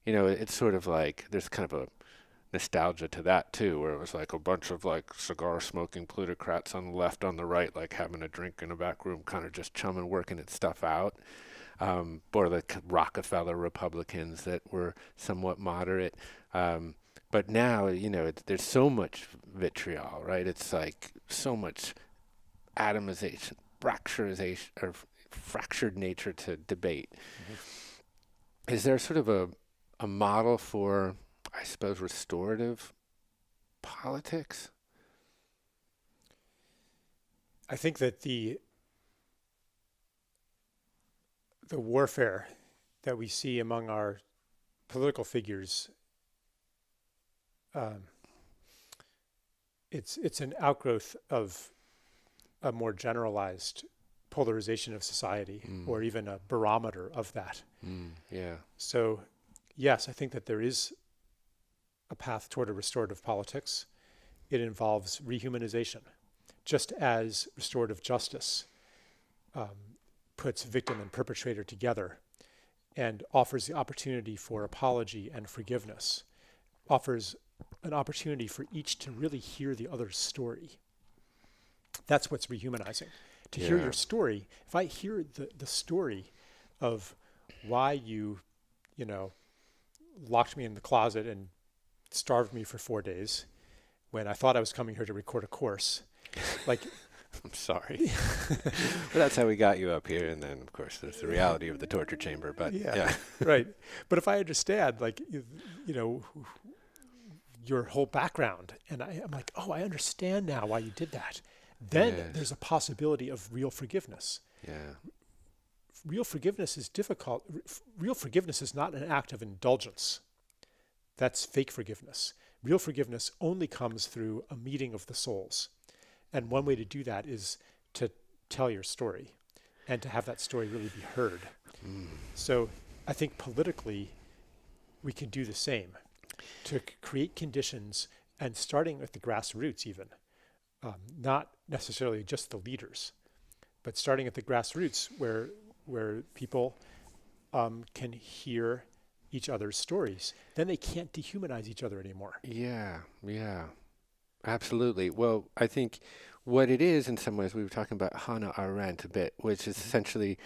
It's sort of like there's kind of a nostalgia to that too, where it was like a bunch of like cigar smoking plutocrats on the left, on the right, like having a drink in a back room, kind of just chumming, working its stuff out. Or the Rockefeller Republicans that were somewhat moderate. But now, there's so much vitriol, right? It's like so much atomization, fracturization, or fractured nature to debate. Is there sort of a model for, I suppose, restorative politics? I think that the warfare that we see among our political figures, it's an outgrowth of a more generalized polarization of society, or even a barometer of that. Yeah. So, yes, I think that there is a path toward a restorative politics. It involves rehumanization, just as restorative justice puts victim and perpetrator together and offers the opportunity for apology and forgiveness, offers an opportunity for each to really hear the other's story. That's what's rehumanizing. To hear your story, if I hear the story of why you locked me in the closet and starved me for 4 days when I thought I was coming here to record a course, like, I'm sorry. Well, that's how we got you up here. And then, of course, there's the reality of the torture chamber. But yeah. Right. But if I understand, like, your whole background, and I'm like, oh, I understand now why you did that, then there's a possibility of real forgiveness. Yeah. Real forgiveness is difficult. Real forgiveness is not an act of indulgence. That's fake forgiveness. Real forgiveness only comes through a meeting of the souls. And one way to do that is to tell your story and to have that story really be heard. So I think politically, we can do the same to create conditions, and starting at the grassroots even, not necessarily just the leaders, but starting at the grassroots where people can hear each other's stories. Then they can't dehumanize each other anymore. Yeah. Absolutely. Well, I think what it is, in some ways, we were talking about Hannah Arendt a bit, which is essentially,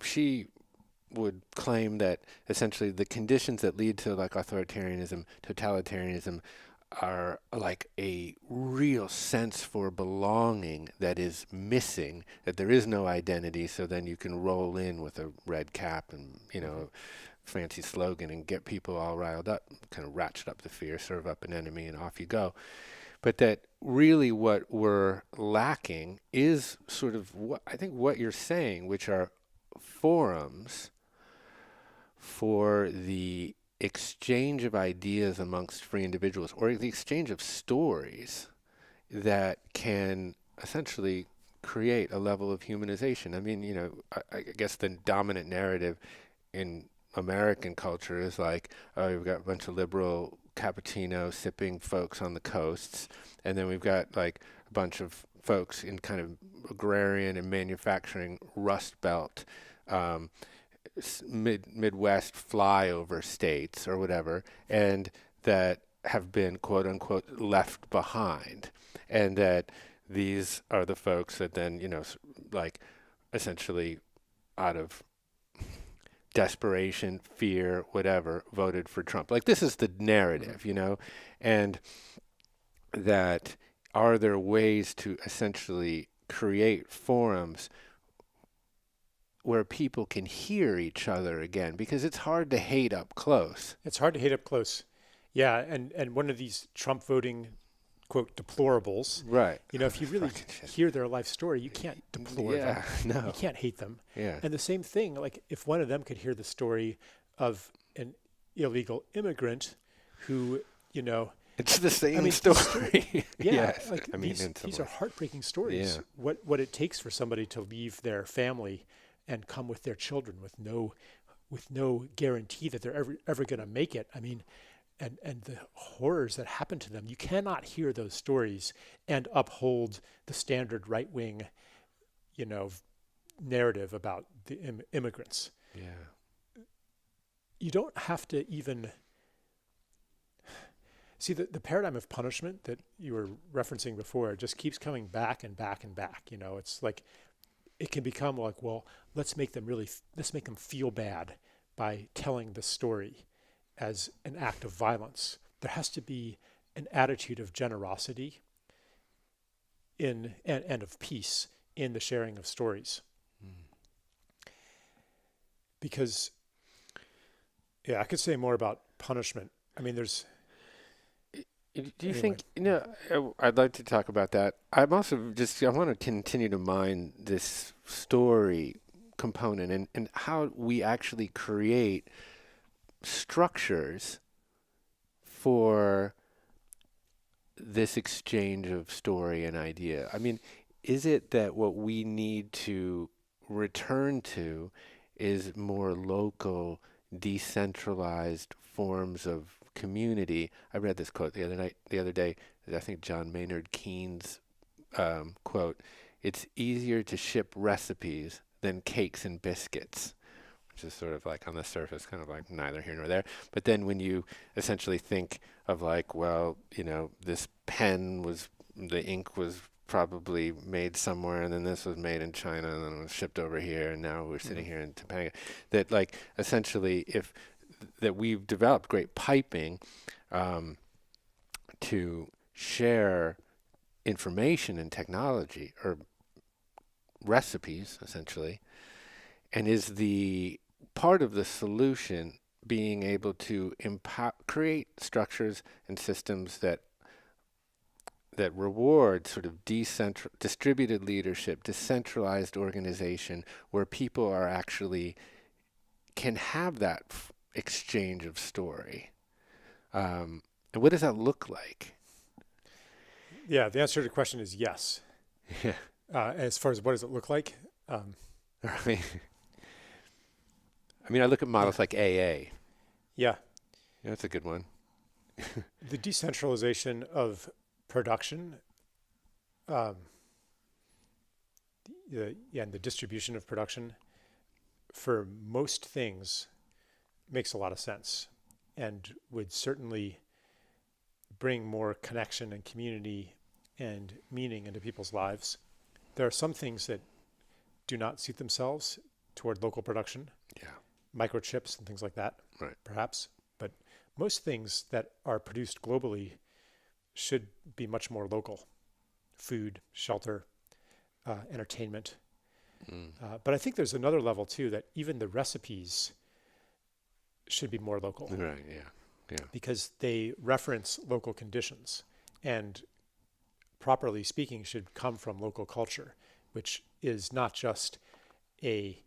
she would claim that essentially the conditions that lead to like authoritarianism, totalitarianism, are like a real sense for belonging that is missing, that there is no identity, so then you can roll in with a red cap and, fancy slogan and get people all riled up, kind of ratchet up the fear, serve up an enemy, and off you go. But that really what we're lacking is sort of what you're saying, which are forums for the exchange of ideas amongst free individuals, or the exchange of stories that can essentially create a level of humanization. I mean, I guess the dominant narrative in American culture is like, oh, we've got a bunch of liberal cappuccino sipping folks on the coasts, and then we've got like a bunch of folks in kind of agrarian and manufacturing Rust Belt Midwest flyover states or whatever, and that have been quote unquote left behind, and that these are the folks that then like essentially out of desperation, fear, whatever, voted for Trump. Like this is the narrative, and that are there ways to essentially create forums where people can hear each other again, because it's hard to hate up close. It's hard to hate up close. Yeah, and one of these Trump voting quote deplorables, Right. if you really hear their life story, you can't deplore them. No. You can't hate them. Yeah. And the same thing, like if one of them could hear the story of an illegal immigrant who, It's the same story. yeah, Yes. like these are heartbreaking stories. Yeah. What it takes for somebody to leave their family and come with their children with no guarantee that they're ever going to make it. I mean, and the horrors that happen to them. You cannot hear those stories and uphold the standard right-wing, narrative about the immigrants. Yeah. You don't have to even see the paradigm of punishment that you were referencing before just keeps coming back and back and back. It's like it can become like, well, let's make them feel bad by telling the story as an act of violence. There has to be an attitude of generosity and of peace in the sharing of stories. Because, I could say more about punishment. I mean, there's... Do you think, I'd like to talk about that. I'm also I want to continue to mine this story component and how we actually create structures for this exchange of story and idea. I mean, is it that what we need to return to is more local, decentralized forms of community? I read this quote the other day. I think John Maynard Keynes quote: "It's easier to ship recipes than cakes and biscuits," which is sort of like on the surface, kind of like neither here nor there. But then when you essentially think of like, well, this pen the ink was probably made somewhere, and then this was made in China, and then it was shipped over here, and now we're sitting here in Topanga. That like essentially that we've developed great piping to share information and technology or recipes, essentially, and is the part of the solution being able to create structures and systems that reward sort of distributed leadership, decentralized organization, where people are actually can have that exchange of story. And what does that look like? Yeah, the answer to the question is yes. Yeah. As far as what does it look like? I mean, I look at models like AA. Yeah. That's a good one. The decentralization of production, and the distribution of production for most things makes a lot of sense and would certainly bring more connection and community and meaning into people's lives. There are some things that do not suit themselves toward local production. Yeah. Microchips and things like that, right? Perhaps. But most things that are produced globally should be much more local. Food, shelter, entertainment. But I think there's another level too, that even the recipes should be more local. Right, yeah. Because they reference local conditions and, properly speaking, should come from local culture, which is not just a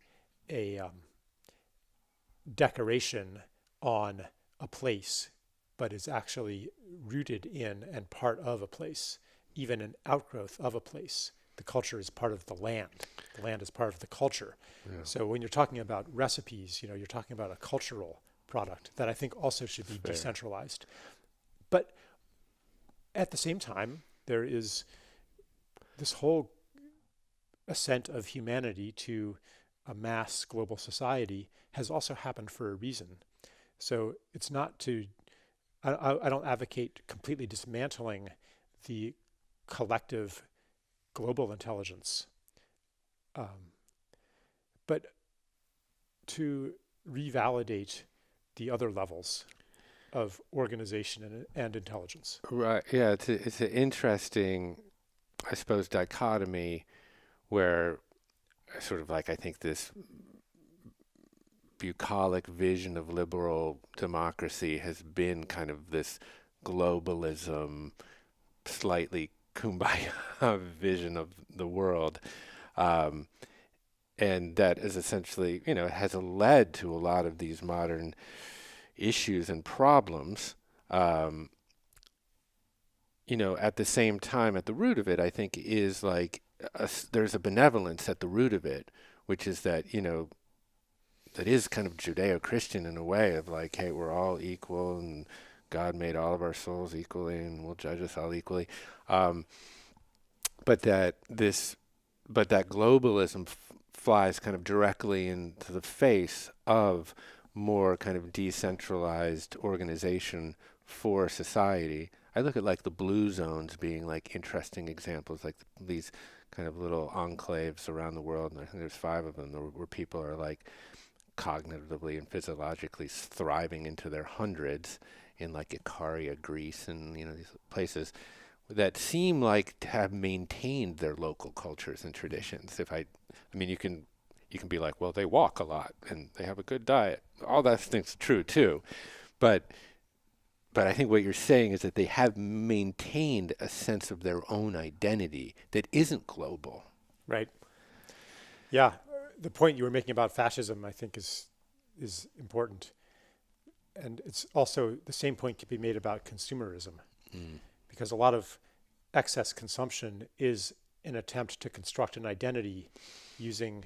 decoration on a place, but is actually rooted in and part of a place, even an outgrowth of a place. The culture is part of the land. The land is part of the culture. Yeah. So when you're talking about recipes, you're talking about a cultural product that I think also should be decentralized. But at the same time, there is this whole ascent of humanity to a mass global society has also happened for a reason. So it's not to, I don't advocate completely dismantling the collective global intelligence, but to revalidate the other levels of organization and intelligence. Right. Yeah. It's an interesting, I suppose, dichotomy where sort of like I think this bucolic vision of liberal democracy has been kind of this globalism, slightly kumbaya vision of the world. Um, and that is essentially, has led to a lot of these modern issues and problems. At the same time, at the root of it, I think is like there's a benevolence at the root of it, which is that, that is kind of Judeo-Christian in a way of like, hey, we're all equal and God made all of our souls equally and will judge us all equally. But that globalism flies kind of directly into the face of more kind of decentralized organization for society. I look at like the blue zones being like interesting examples, like these kind of little enclaves around the world, and I think there's 5 of them where people are like cognitively and physiologically thriving into their hundreds in like Icaria, Greece, and these places that seem like to have maintained their local cultures and traditions. You can be like, well, they walk a lot and they have a good diet. All that thing's true too, but I think what you're saying is that they have maintained a sense of their own identity that isn't global. Right. Yeah. The point you were making about fascism, I think, is important. And it's also the same point can be made about consumerism, because a lot of excess consumption is an attempt to construct an identity using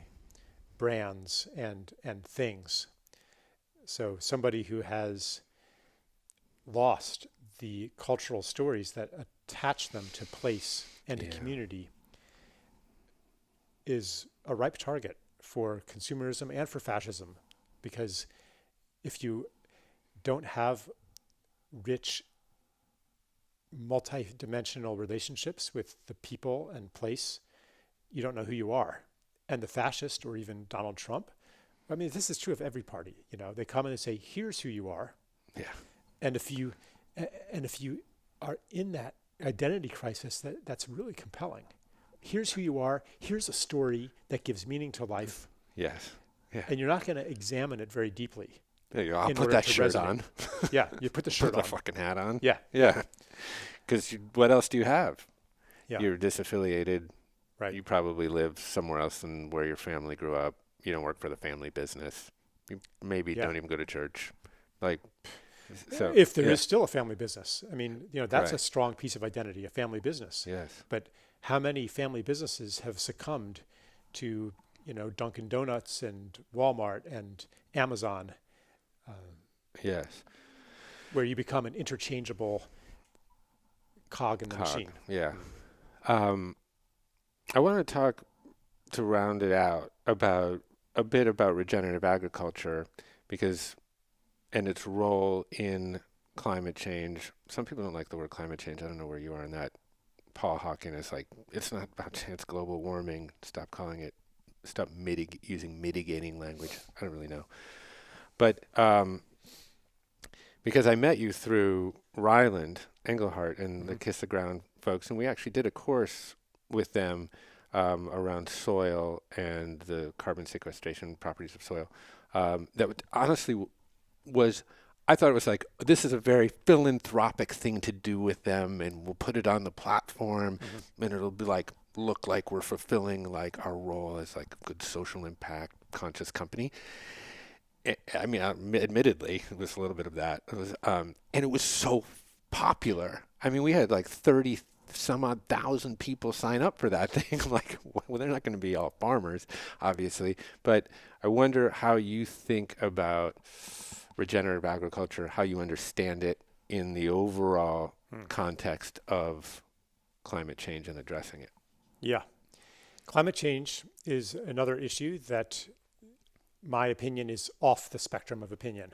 brands and things. So somebody who has lost the cultural stories that attach them to place and to community is a ripe target for consumerism and for fascism, because if you don't have rich multi-dimensional relationships with the people and place, you don't know who you are. And the fascist, or even Donald Trump, this is true of every party. They come in and say, here's who you are. Yeah. And if you are in that identity crisis, that's really compelling. Here's who you are. Here's a story that gives meaning to life. Yes. Yeah. And you're not going to examine it very deeply. There you go. I'll put that shirt on. Yeah, you put the shirt on. Put the fucking hat on. Yeah. Yeah. Because what else do you have? Yeah. You're disaffiliated. Right. You probably live somewhere else than where your family grew up. You don't work for the family business. You maybe don't even go to church. So if there is still a family business, that's right. a strong piece of identity, a family business. Yes. But how many family businesses have succumbed to, Dunkin' Donuts and Walmart and Amazon? Yes. Where you become an interchangeable cog in the machine. Yeah. I want to talk, to round it out, about a bit about regenerative agriculture, and its role in climate change. Some people don't like the word climate change. I don't know where you are in that. Paul Hawken is like, it's not about chance global warming. Stop using mitigating language. I don't really know. But because I met you through Ryland Engelhardt and the Kiss the Ground folks, and we actually did a course with them around soil and the carbon sequestration properties of soil. That honestly I thought it was like, this is a very philanthropic thing to do with them, and we'll put it on the platform, and it'll be like, look like we're fulfilling like our role as like a good social impact conscious company. Admittedly, it was a little bit of that. It was, and it was so popular. We had like 30 some odd thousand people sign up for that thing. I'm like, well, they're not going to be all farmers, obviously. But I wonder how you think about regenerative agriculture, how you understand it in the overall context of climate change and addressing it. Yeah. Climate change is another issue that my opinion is off the spectrum of opinion,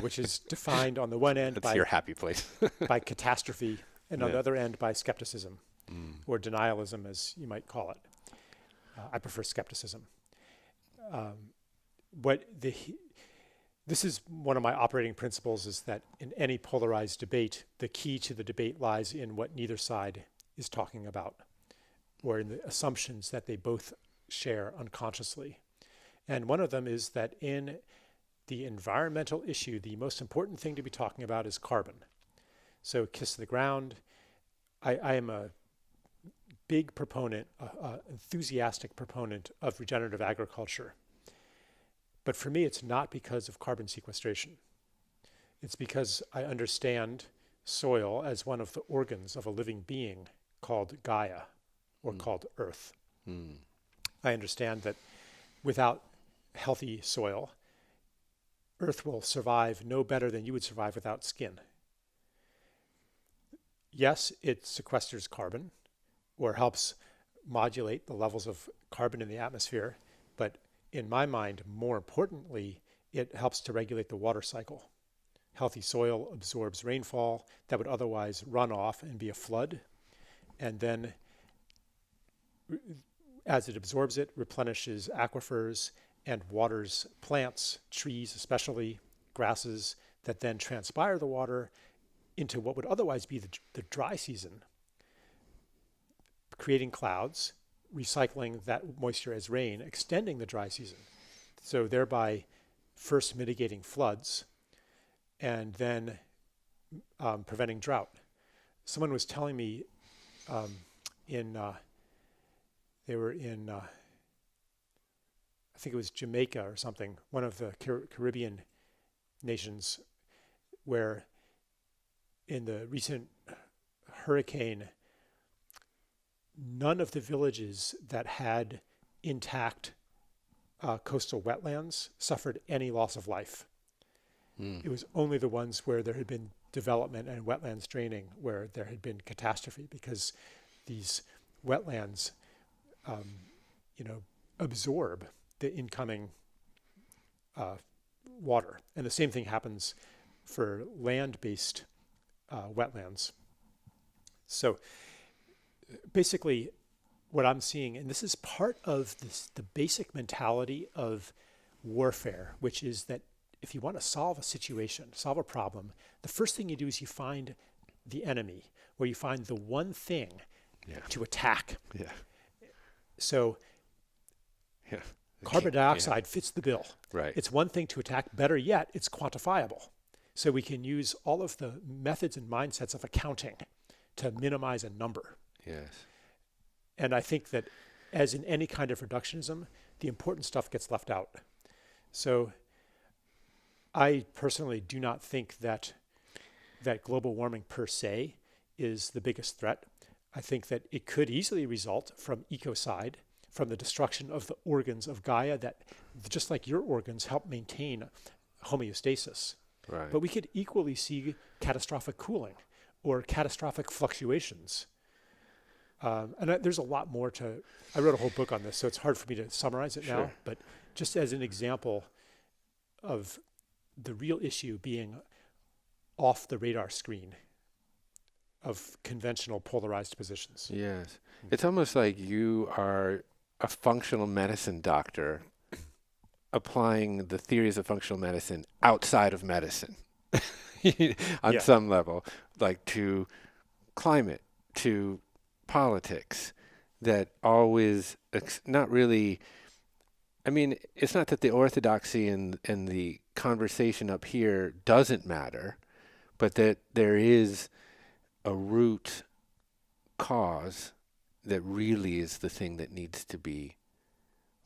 which is defined on the one end That's your happy place. by catastrophe, and on the Yeah. other end by skepticism, Mm. or denialism, as you might call it. I prefer skepticism. What the This is one of my operating principles, is that in any polarized debate, the key to the debate lies in what neither side is talking about, or in the assumptions that they both share unconsciously. And one of them is that in the environmental issue, the most important thing to be talking about is carbon. So kiss the ground. I am a big proponent, enthusiastic proponent of regenerative agriculture. But for me, it's not because of carbon sequestration. It's because I understand soil as one of the organs of a living being called Gaia, or called Earth. Mm. I understand that without healthy soil, Earth will survive no better than you would survive without skin. Yes, it sequesters carbon, or helps modulate the levels of carbon in the atmosphere, but in my mind, more importantly, it helps to regulate the water cycle. Healthy soil absorbs rainfall that would otherwise run off and be a flood, and then as it absorbs it, replenishes aquifers and waters plants, trees especially, grasses, that then transpire the water into what would otherwise be the dry season, creating clouds, recycling that moisture as rain, extending the dry season. So thereby first mitigating floods, and then preventing drought. Someone was telling me they were in, I think it was Jamaica or something, one of the Caribbean nations, where in the recent hurricane, none of the villages that had intact coastal wetlands suffered any loss of life. Mm. It was only the ones where there had been development and wetlands draining where there had been catastrophe, because these wetlands, absorb the incoming water. And the same thing happens for land-based wetlands. So basically, what I'm seeing, and this is part of the basic mentality of warfare, which is that if you want to solve a situation, solve a problem, the first thing you do is you find the enemy, or you find the one thing to attack. Yeah. So carbon dioxide fits the bill. Right. It's one thing to attack. Better yet, it's quantifiable. So we can use all of the methods and mindsets of accounting to minimize a number. Yes. And I think that, as in any kind of reductionism, the important stuff gets left out. So I personally do not think that global warming per se is the biggest threat. I think that it could easily result from ecocide, from the destruction of the organs of Gaia that, just like your organs, help maintain homeostasis. Right. But we could equally see catastrophic cooling or catastrophic fluctuations. There's a lot more I wrote a whole book on this, so it's hard for me to summarize it now, but just as an example of the real issue being off the radar screen of conventional polarized positions. Yes. It's almost like you are a functional medicine doctor applying the theories of functional medicine outside of medicine on some level, like to climate, to politics, that always not really. I mean, it's not that the orthodoxy and the conversation up here doesn't matter, but that there is a root cause that really is the thing that needs to be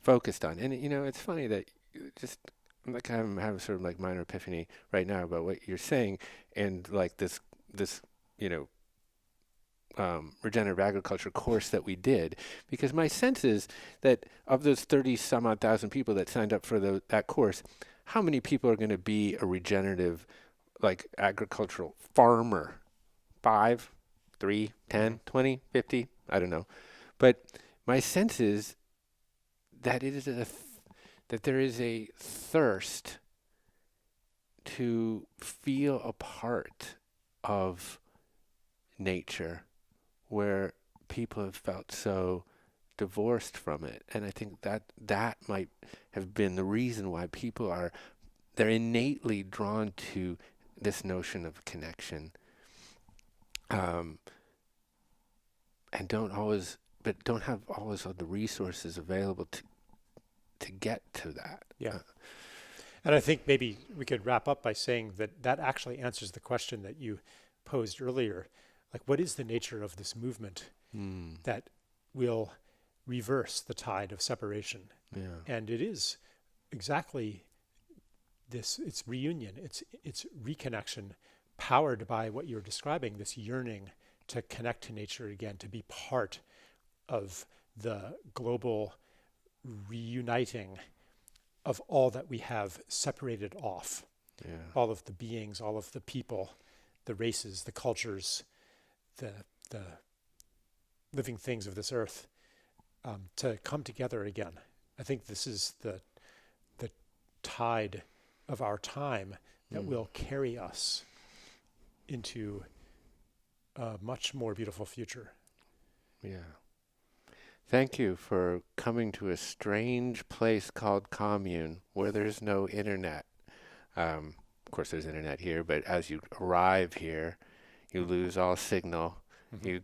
focused on. And it's funny that I'm having sort of like minor epiphany right now about what you're saying, and like this regenerative agriculture course that we did, because my sense is that of those 30 some odd thousand people that signed up for that course, how many people are going to be a regenerative, like, agricultural farmer? 5, 3, 10, 20, 50? I don't know. But my sense is that it is that there is a thirst to feel a part of nature where people have felt so divorced from it. And I think that might have been the reason why they're innately drawn to this notion of connection, and don't have always all the resources available to get to that. Yeah. And I think maybe we could wrap up by saying that actually answers the question that you posed earlier. Like, what is the nature of this movement that will reverse the tide of separation? Yeah. And it is exactly this, it's reunion, it's reconnection, powered by what you're describing, this yearning to connect to nature again, to be part of the global reuniting of all that we have separated off. Yeah. All of the beings, all of the people, the races, the cultures, the living things of this earth, to come together again. I think this is the tide of our time that will carry us into a much more beautiful future. Yeah. Thank you for coming to a strange place called commune where there's no internet. Of course, there's internet here, but as you arrive here, you lose all signal. You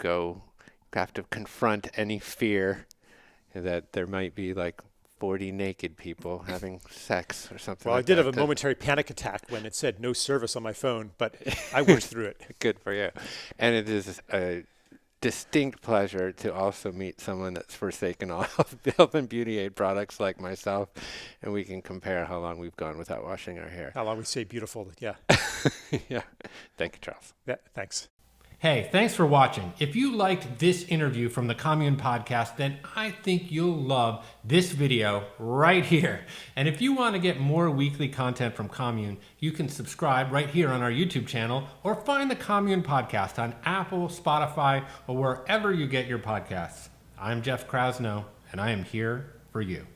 have to confront any fear that there might be like 40 naked people having sex or something. Well, like I did that. have a momentary panic attack when it said no service on my phone, but I worked through it. Good for you. And it is a distinct pleasure to also meet someone that's forsaken all of health and beauty aid products like myself, and we can compare how long we've gone without washing our hair. How long we say beautiful, yeah. Yeah. Thank you, Charles. Yeah, thanks. Hey, thanks for watching. If you liked this interview from the Commune Podcast, then I think you'll love this video right here. And if you want to get more weekly content from Commune, you can subscribe right here on our YouTube channel or find the Commune Podcast on Apple, Spotify, or wherever you get your podcasts. I'm Jeff Krasno, and I am here for you.